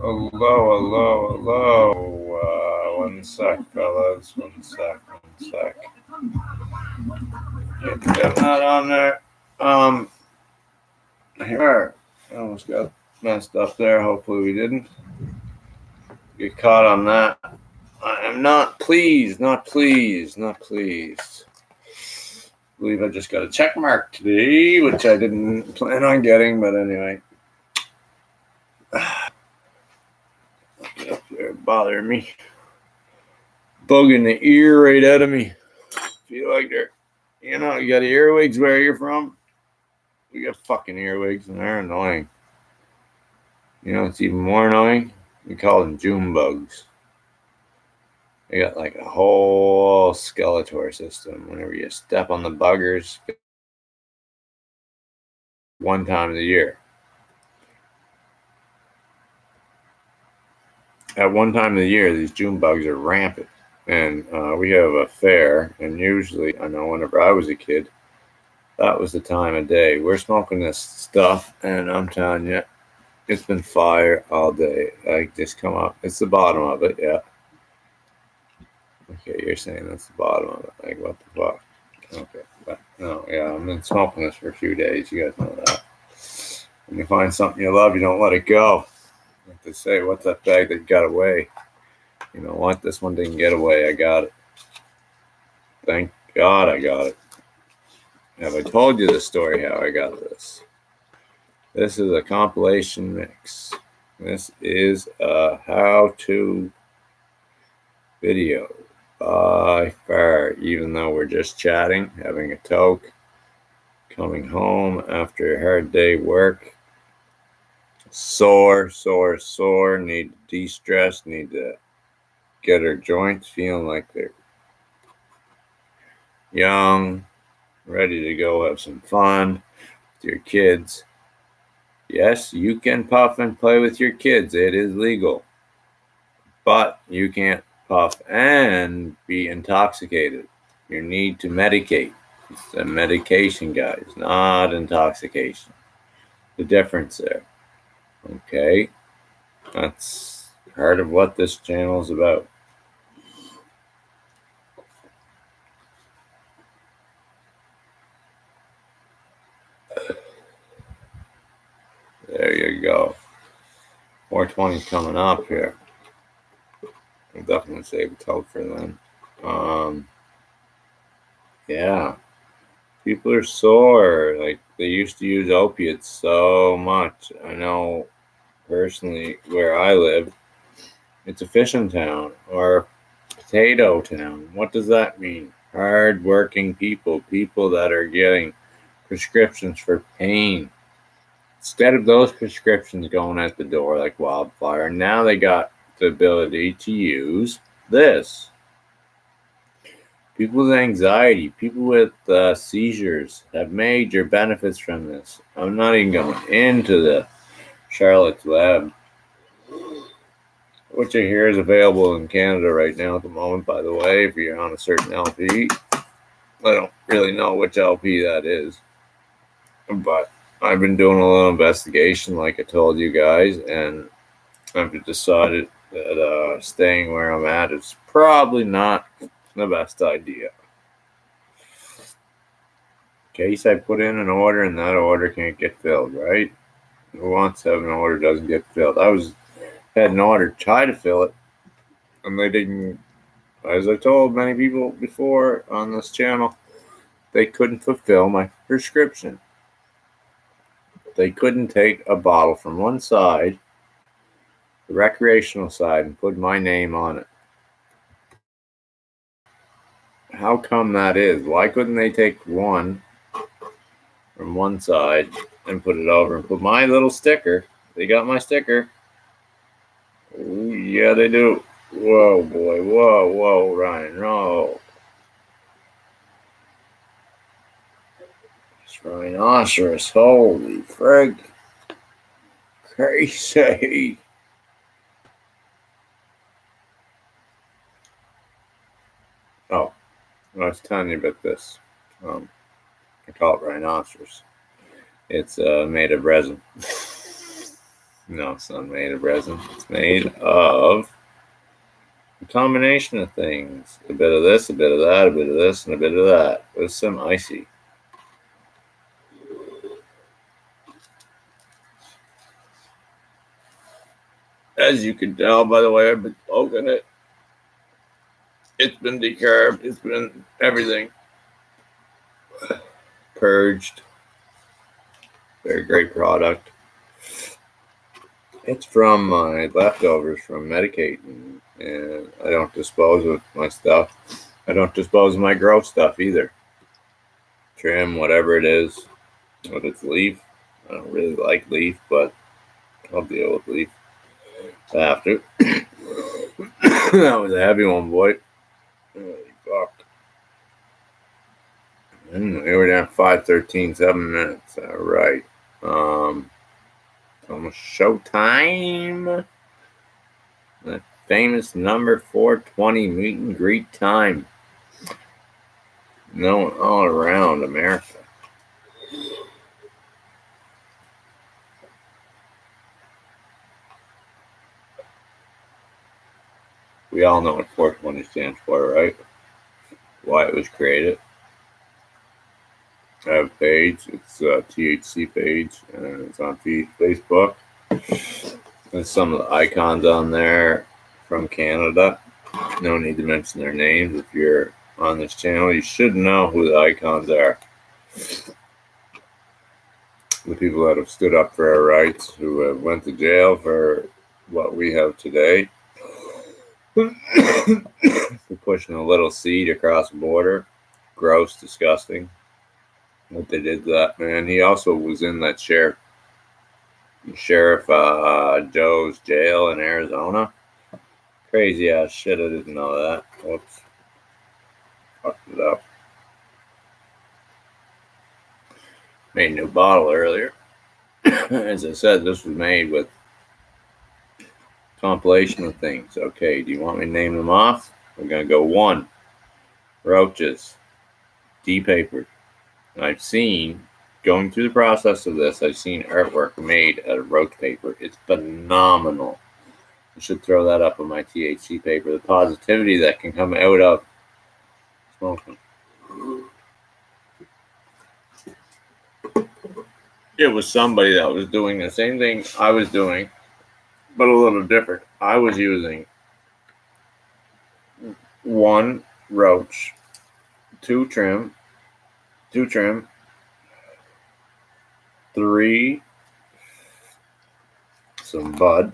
Hello. One sec, fellas. One sec. Get that on there. Here. I almost got messed up there. Hopefully we didn't get caught on that. I am not pleased. I believe I just got a check mark today, which I didn't plan on getting, but anyway. Get up there, bothering me. Bugging the ear right out of me. Feel like they're, you got earwigs where you're from. We got fucking earwigs and they're annoying. It's even more annoying? We call them June bugs. They got like a whole skeletor system. Whenever you step on the buggers, one time of the year. At one time of the year, these June bugs are rampant. And we have a fair, and usually, I know whenever I was a kid, that was the time of day. We're smoking this stuff, and I'm telling you, it's been fire all day. I just come up. It's the bottom of it, yeah. Okay, you're saying that's the bottom of it. Like, what the fuck? Okay. But, no, yeah, I've been smoking this for a few days. You guys know that. When you find something you love, you don't let it go. Like they say, what's that bag that got away? You know what? This one didn't get away. I got it. Thank God I got it. Have I told you the story how I got this? This is a compilation mix. This is a how-to video by far, even though we're just chatting, having a toke, coming home after a hard day work, sore, need to de-stress, need to get our joints feeling like they're young, ready to go have some fun with your kids. Yes, you can puff and play with your kids. It is legal. But you can't puff and be intoxicated. You need to medicate. It's a medication, guys, not intoxication. The difference there. Okay? That's part of what this channel is about. There you go. 420's coming up here. I'll definitely save a toke for then. Yeah. People are sore. Like, they used to use opiates so much. I know personally where I live, it's a fishing town or potato town. What does that mean? Hard-working people that are getting prescriptions for pain. Instead of those prescriptions going at the door like wildfire, now they got the ability to use this. People with anxiety, people with seizures have major benefits from this. I'm not even going into the Charlotte's Web, which I hear is available in Canada right now at the moment, by the way, if you're on a certain LP. I don't really know which LP that is, but I've been doing a little investigation, like I told you guys, and I've decided that staying where I'm at is probably not the best idea. In case I put in an order and that order can't get filled, right? Who wants to have an order doesn't get filled? Had an order, try to fill it, and they didn't. As I told many people before on this channel, they couldn't fulfill my prescription. They couldn't take a bottle from one side, the recreational side, and put my name on it. How come that is? Why couldn't they take one from one side and put it over and put my little sticker? They got my sticker. Ooh, yeah, they do. Whoa, boy. Whoa, Ryan. No. It's rhinoceros. Holy frig. Crazy. Oh, I was telling you about this. I call it rhinoceros. It's made of resin. No, it's not made of resin. It's made of a combination of things. A bit of this, a bit of that, a bit of this, and a bit of that. With some icy. As you can tell by the way I've been poking it, it's been decarbed. It's been everything. Purged. Very great product. It's from my leftovers from medicating, and I don't dispose of my stuff. I don't dispose of my grow stuff either. Trim, whatever it is, whether it's leaf. I don't really like leaf, but I'll deal with leaf. I have to. That was a heavy one, boy. Holy fuck. And we were down 5:13, 7 minutes. All right. Almost showtime. The famous number 420 meet and greet time. Known all around America. We all know what 420 stands for, right? Why it was created. I have a page. It's a THC page, and it's on Facebook. There's some of the icons on there from Canada. No need to mention their names. If you're on this channel, you should know who the icons are. The people that have stood up for our rights, who have went to jail for what we have today. For pushing a little seed across the border. Gross, disgusting. What they did to that man. He also was in that Sheriff Joe's jail in Arizona. Crazy ass shit. I didn't know that. Whoops. Fucked it up. Made a new bottle earlier. As I said, this was made with compilation of things. Okay, do you want me to name them off? We're going to go 1. Roaches. Depapered. I've seen, going through the process of this, I've seen artwork made out of roach paper. It's phenomenal. I should throw that up on my THC paper. The positivity that can come out of smoking. It was somebody that was doing the same thing I was doing, but a little different. I was using 1 roach, 2 trim, 3 some bud,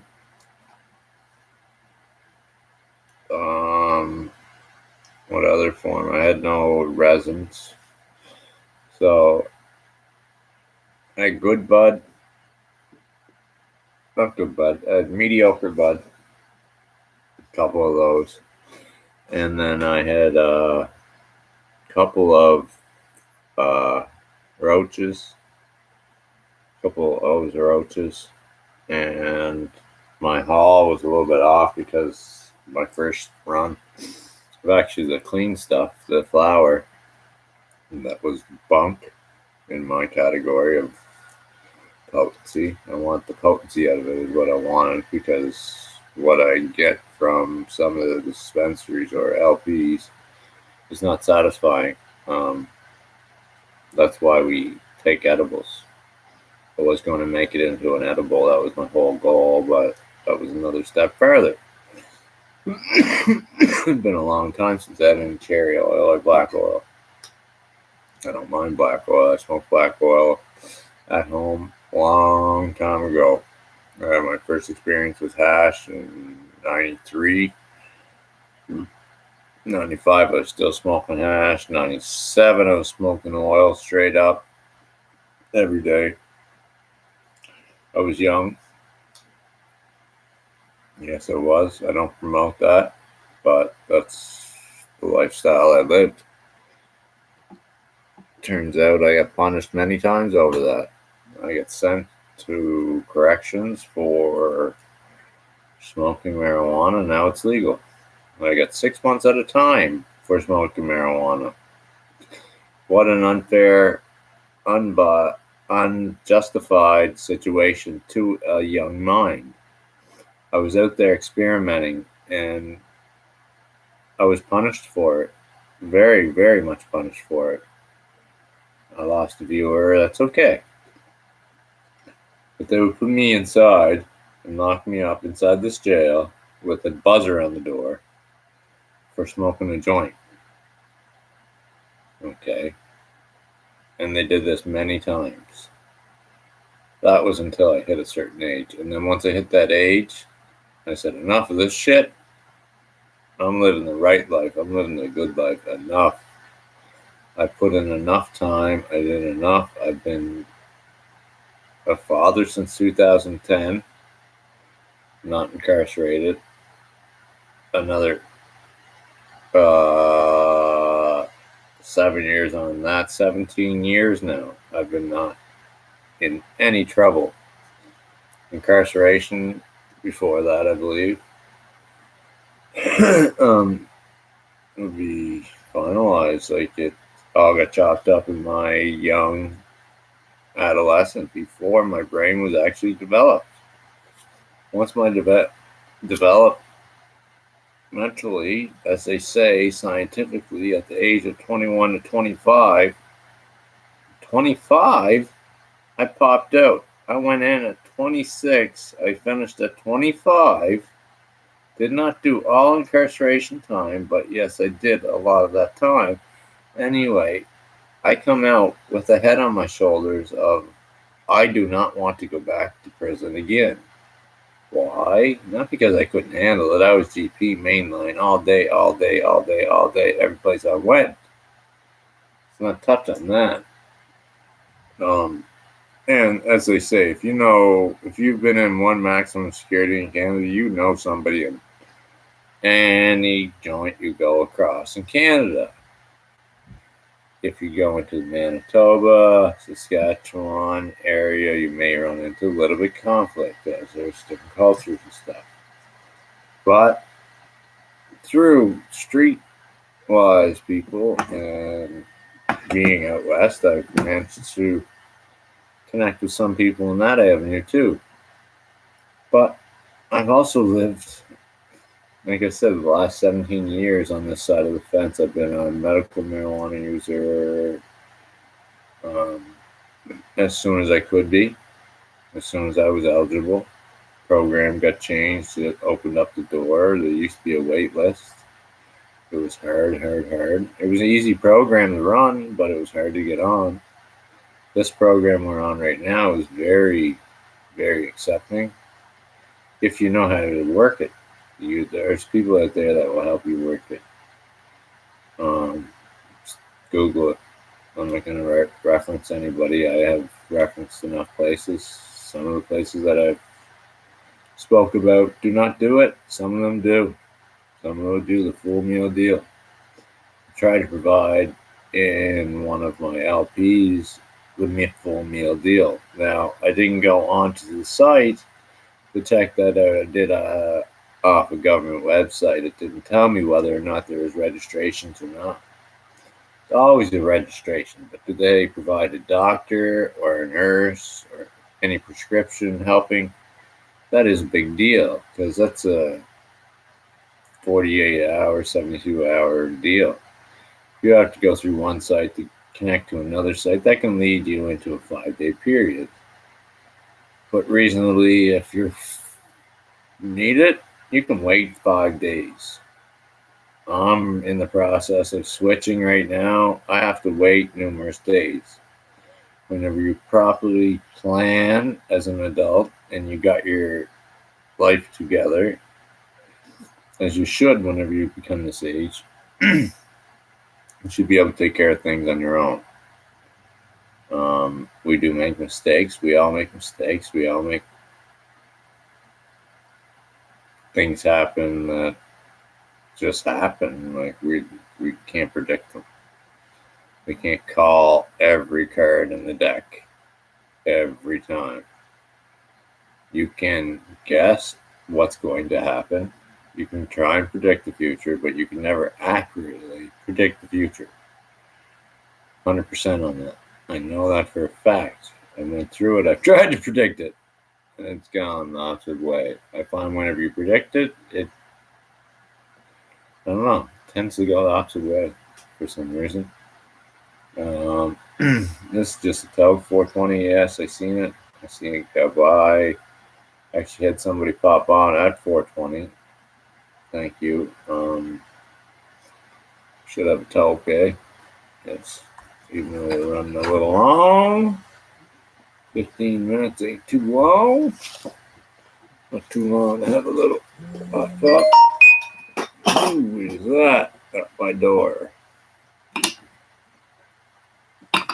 what other form? I had no resins, so I had good bud, not good bud, I had mediocre bud, a couple of those, and then I had a couple of roaches, and my haul was a little bit off because my first run of actually the clean stuff, the flour, that was bunk in my category of potency. I want the potency out of it is what I wanted, because what I get from some of the dispensaries or LPs is not satisfying. That's why we take edibles. I was going to make it into an edible. That was my whole goal, but that was another step further. It's been a long time since I had any cherry oil or black oil. I don't mind black oil. I smoked black oil at home a long time ago. My first experience with hash in 93. 95, I was still smoking hash. 97, I was smoking oil straight up every day. I was young. Yes, I was. I don't promote that, but that's the lifestyle I lived. Turns out I got punished many times over that. I got sent to corrections for smoking marijuana. Now it's legal. I got 6 months at a time for smoking marijuana. What an unfair, unjustified situation to a young mind. I was out there experimenting, and I was punished for it. Very, very much punished for it. I lost a viewer. That's okay. But they would put me inside and lock me up inside this jail with a buzzer on the door for smoking a joint. Okay. And they did this many times. That was until I hit a certain age. And then once I hit that age, I said, enough of this shit. I'm living the right life. I'm living the good life. Enough. I put in enough time. I did enough. I've been a father since 2010, not incarcerated. Another 7 years on that. 17 years now. I've been not in any trouble. Incarceration before that, I believe, would be finalized. Like, it all got chopped up in my young adolescent before my brain was actually developed. Once my developed mentally, as they say scientifically, at the age of 21 to 25, I popped out. I went in at 26. I finished at 25. Did not do all incarceration time, but yes, I did a lot of that time. Anyway, I come out with a head on my shoulders of, I do not want to go back to prison again. Why? Not because I couldn't handle it. I was GP mainline all day, every place I went. Let's not touch on that. And as they say, if you've been in one maximum security in Canada, you know somebody in any joint you go across in Canada. If you go into the Manitoba, Saskatchewan area, you may run into a little bit of conflict as there's different cultures and stuff. But through street-wise people and being out west, I've managed to connect with some people in that avenue too. But I've also lived, like I said, the last 17 years on this side of the fence. I've been a medical marijuana user as soon as I could be, as soon as I was eligible. Program got changed. It opened up the door. There used to be a wait list. It was hard. It was an easy program to run, but it was hard to get on. This program we're on right now is very, very accepting if you know how to work it. There's people out there that will help you work it. Google it. I'm not going to reference anybody. I have referenced enough places. Some of the places that I've spoke about do not do it. Some of them do. Some of them do the full meal deal. I try to provide in one of my LPs the full meal deal. Now, I didn't go onto the site to check that out. I did off a government website. It didn't tell me whether or not there was registrations or not. It's always a registration, but do they provide a doctor or a nurse or any prescription helping? That is a big deal because that's a 48-hour, 72-hour deal. You have to go through one site to connect to another site. That can lead you into a 5-day period. But reasonably, if you need it, you can wait 5 days. I'm in the process of switching right now. I have to wait numerous days. Whenever you properly plan as an adult and you got your life together, as you should whenever you become this age, you should be able to take care of things on your own. We do make mistakes. We all make mistakes. We all make things happen that just happen. Like we can't predict them. We can't call every card in the deck every time. You can guess what's going to happen. You can try and predict the future, but you can never accurately predict the future. 100% on that. I know that for a fact. and then through it, I've tried to predict it, and it's gone the opposite way. I find whenever you predict it, I don't know, tends to go the opposite way for some reason. This is just a toke 420. Yes, I seen it. I seen it go by. Actually had somebody pop on at 420. Thank you. Should have a toke. Yes. Even though we're running a little long. 15 minutes ain't too long. Not too long to have a little hot pot. Who is that at my door?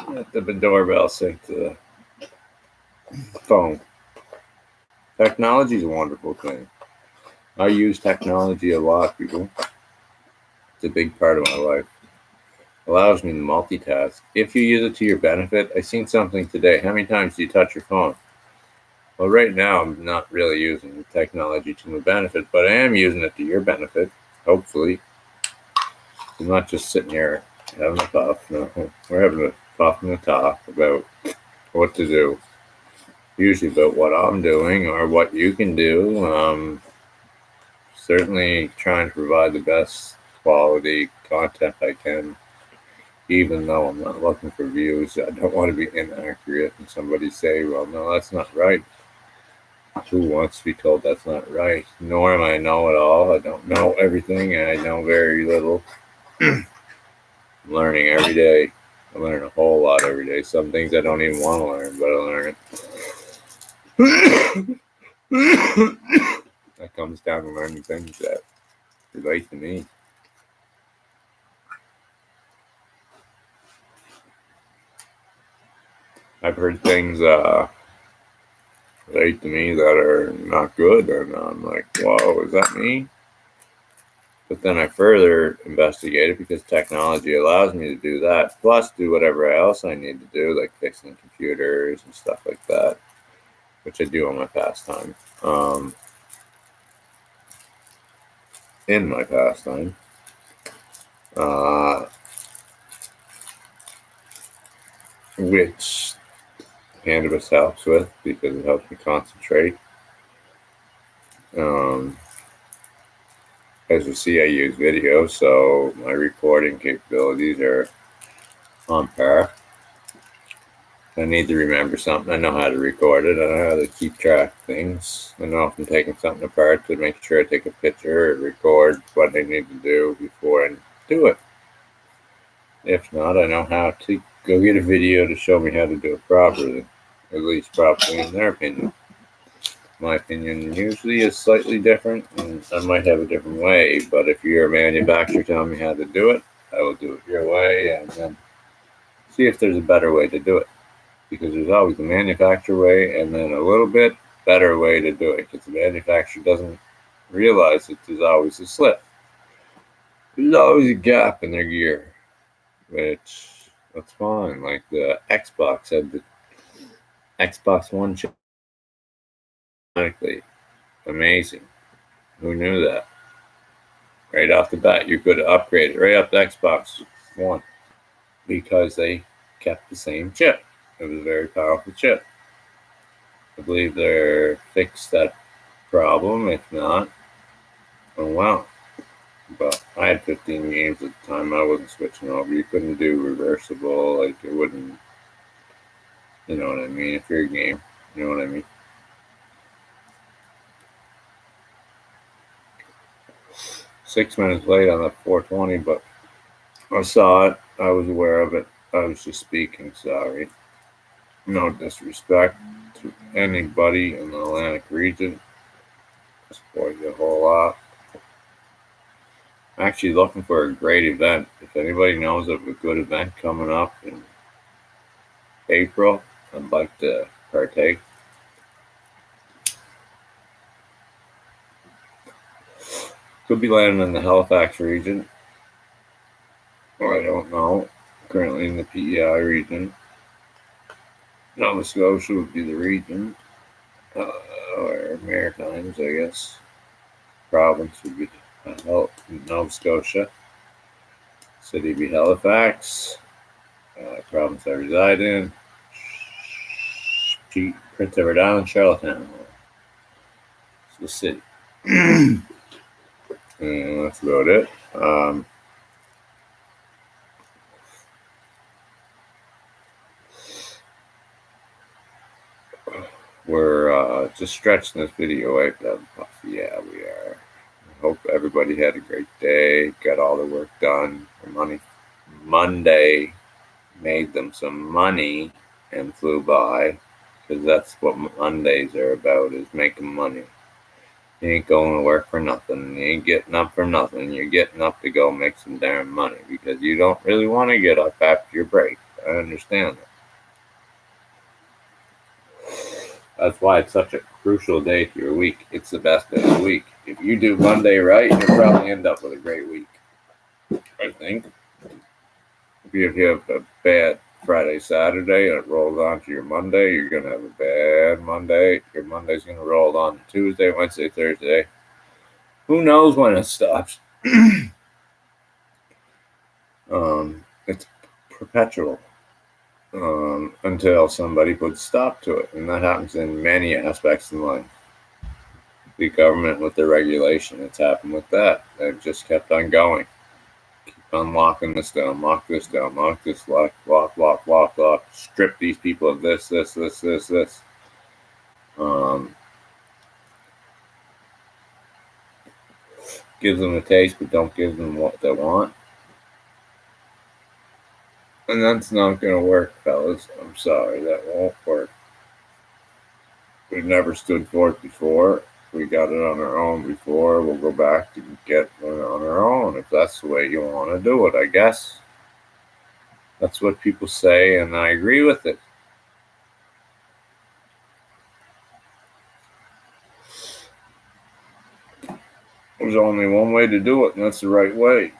Let the doorbell sync to the phone. Technology is a wonderful thing. I use technology a lot, people. It's a big part of my life. It allows me to multitask. If you use it to your benefit, I seen something today. How many times do you touch your phone? Well, right now, I'm not really using the technology to my benefit, but I am using it to your benefit, hopefully. I'm not just sitting here having a puff. No, we're having a puff and a talk about what to do. Usually about what I'm doing or what you can do. Certainly trying to provide the best quality content I can, even though I'm not looking for views. I don't want to be inaccurate and somebody say, well, no, that's not right. Who wants to be told that's not right? Nor am I know-it-all. I don't know everything, and I know very little. I'm learning every day. I learn a whole lot every day. Some things I don't even want to learn, but I learn it. That comes down to learning things that relate to me. I've heard things relate to me that are not good, and I'm like, whoa, is that me? But then I further investigate it because technology allows me to do that, plus do whatever else I need to do, like fixing computers and stuff like that, which I do on my pastime. In my pastime. Which cannabis helps with because it helps me concentrate. As you see, I use video, so my recording capabilities are on par. I need to remember something. I know how to record it. I know how to keep track of things. I know if I'm taking something apart to make sure I take a picture or record what I need to do before I do it. If not, I know how to go get a video to show me how to do it properly, at least properly in their opinion. My opinion usually is slightly different, and I might have a different way, but if you're a manufacturer telling me how to do it, I will do it your way and then see if there's a better way to do it. Because there's always a manufacturer way and then a little bit better way to do it, because the manufacturer doesn't realize that there's always a slip. There's always a gap in their gear, which that's fine. Like the Xbox had the Xbox One chip. Amazing. Who knew that? Right off the bat, you could upgrade it right up to Xbox One because they kept the same chip. It was a very powerful chip. I believe they're fixed that problem. If not, oh wow. But I had 15 games at the time. I wasn't switching over. You couldn't do reversible. Like it wouldn't. You know what I mean? If you're a game, you know what I mean. 6 minutes late on that 420, but I saw it. I was aware of it. I was just speaking. Sorry. No disrespect to anybody in the Atlantic region. I support you a whole lot. I'm actually looking for a great event. If anybody knows of a good event coming up in April, I'd like to partake. Could be landing in the Halifax region. Or I don't know. Currently in the PEI region. Nova Scotia would be the region. Or Maritimes, I guess. Province would be Nova Scotia. City would be Halifax. Province I reside in. Prince Edward Island, Charlottetown. It's the city. And that's about it. We're just stretching this video out. Yeah, we are. I hope everybody had a great day, got all the work done. Monday made them some money and flew by, because that's what Mondays are about, is making money. You ain't going to work for nothing. You ain't getting up for nothing. You're getting up to go make some damn money because you don't really want to get up after your break. I understand that. That's why it's such a crucial day to your week. It's the best day of the week. If you do Monday right, you'll probably end up with a great week, I think. If you have a bad Friday, Saturday, and it rolls on to your Monday, you're going to have a bad Monday. Your Monday's going to roll on to Tuesday, Wednesday, Thursday. Who knows when it stops? It's perpetual until somebody puts a stop to it. And that happens in many aspects in life. The government with the regulation, it's happened with that. They've just kept on going. Keep on locking this down, lock this down, lock this, lock, strip these people of this. Gives them a taste, but don't give them what they want. And that's not going to work, fellas. I'm sorry, that won't work. We've never stood for it before. We got it on our own before. We'll go back to get it on our own if that's the way you want to do it, I guess. That's what people say, and I agree with it. There's only one way to do it, and that's the right way.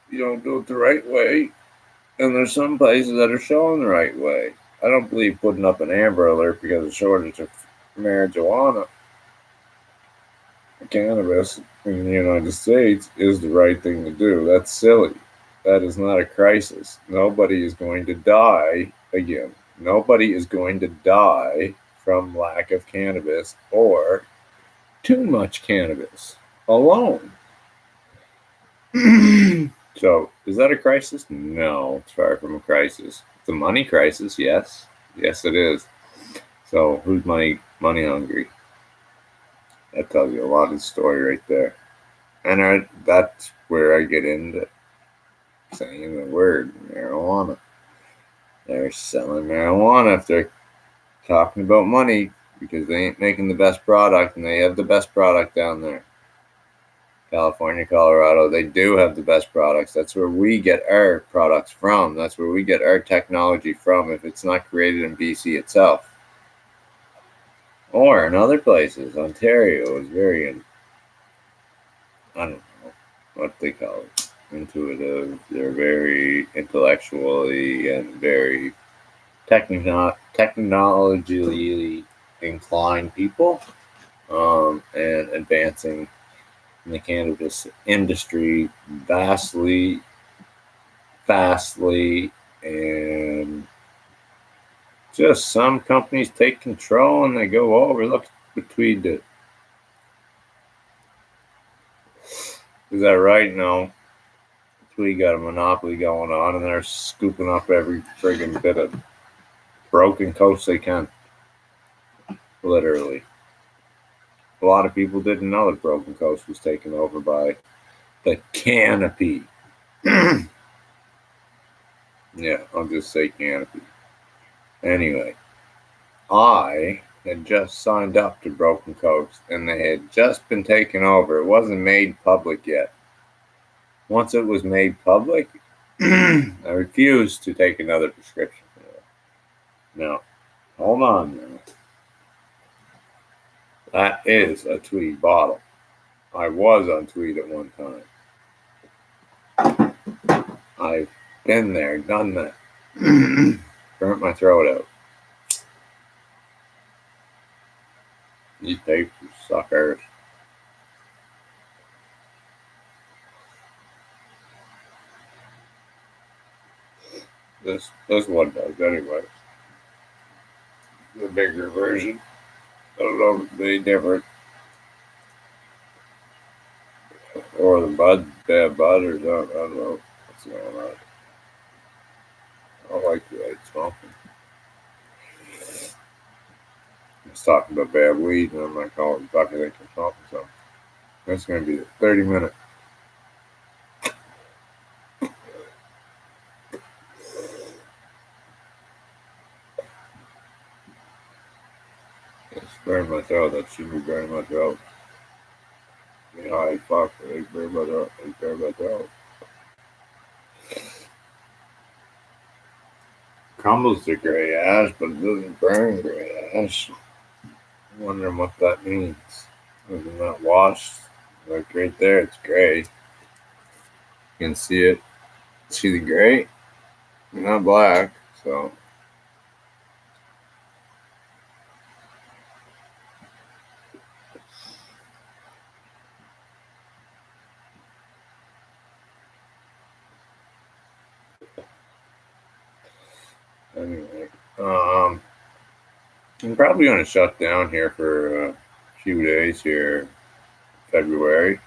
You don't do it the right way, and there's some places that are showing the right way. I don't believe putting up an Amber Alert because of shortage of marijuana. Cannabis in the United States is the right thing to do. That's silly. That is not a crisis. Nobody is going to die again. Nobody is going to die from lack of cannabis or too much cannabis alone. So, is that a crisis? No, it's far from a crisis. It's a money crisis, yes. Yes, it is. So, who's money hungry? That tells you a lot of the story right there. And that's where I get into saying the word marijuana. They're selling marijuana if they're talking about money, because they ain't making the best product, and they have the best product down there. California, Colorado, they do have the best products. That's where we get our products from. That's where we get our technology from if it's not created in BC itself. Or in other places. Ontario is very, I don't know what they call it, intuitive. They're very intellectually and very technologically inclined people, and advancing in the cannabis industry fastly, and just some companies take control and they go over. Look what Tweed did. Is that right? No. Tweed got a monopoly going on, and they're scooping up every friggin' bit of broken coast they can. Literally. A lot of people didn't know that Broken Coast was taken over by the Canopy. Yeah, I'll just say Canopy. Anyway, I had just signed up to Broken Coast, and they had just been taken over. It wasn't made public yet. Once it was made public, I refused to take another prescription for that. Now, hold on now. That is a Tweed bottle. I was on Tweed at one time. I've been there, done that. Burnt my throat out. These papers suckers. This one does anyway. bigger version. I don't know if they different. Or the bad bud, or not. I don't know what's going on. I like the way it's smoking. I was talking about bad weed, and I'm like, oh, fuck, I think I'm smoking something. That's going to be 30 minutes. It's burning my throat. That should be burning my throat. You know, I fuck, it burn my throat. It burn my throat. Crumbles to gray ash, but it doesn't burn gray ash. I'm wondering what that means. Is it not washed? Like right there, it's gray. You can see it. See the gray? Not black, so. Anyway, I'm probably going to shut down here for a few days here, February,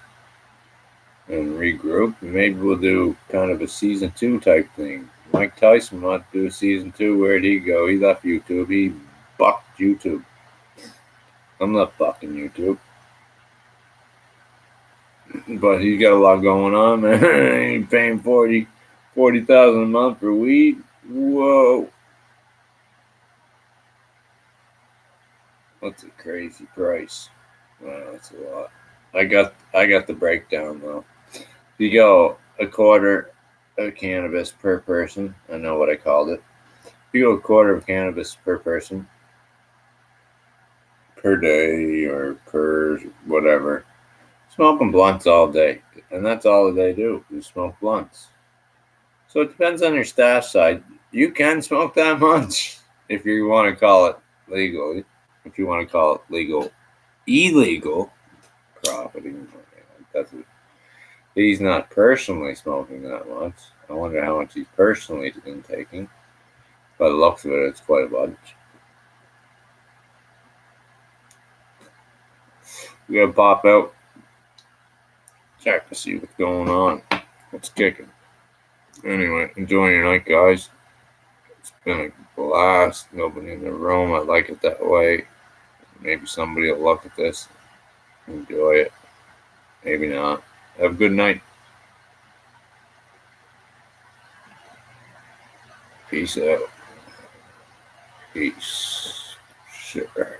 and regroup. Maybe we'll do kind of a season 2 type thing. Mike Tyson wanted to do season 2. Where'd he go? He left YouTube. He bucked YouTube. I'm not bucking YouTube. But he's got a lot going on, man. He's paying $40,000 a month for weed. Whoa. That's a crazy price. Wow, that's a lot. I got the breakdown though. You go a quarter of cannabis per person. I know what I called it. You go a quarter of cannabis per person per day or per whatever. Smoking blunts all day, and that's all that they do is smoke blunts. So it depends on your stash side. You can smoke that much if you want to call it legally. If you want to call it legal, illegal profiting. That's it. He's not personally smoking that much. I wonder how much he's personally been taking. By the looks of it, it's quite a bunch. We gotta pop out, check to see what's going on. What's kicking. Anyway, enjoy your night, guys. It's been a blast. Nobody in the room. I like it that way. Maybe somebody will look at this, enjoy it. Maybe not. Have a good night. Peace out. Peace. Sure.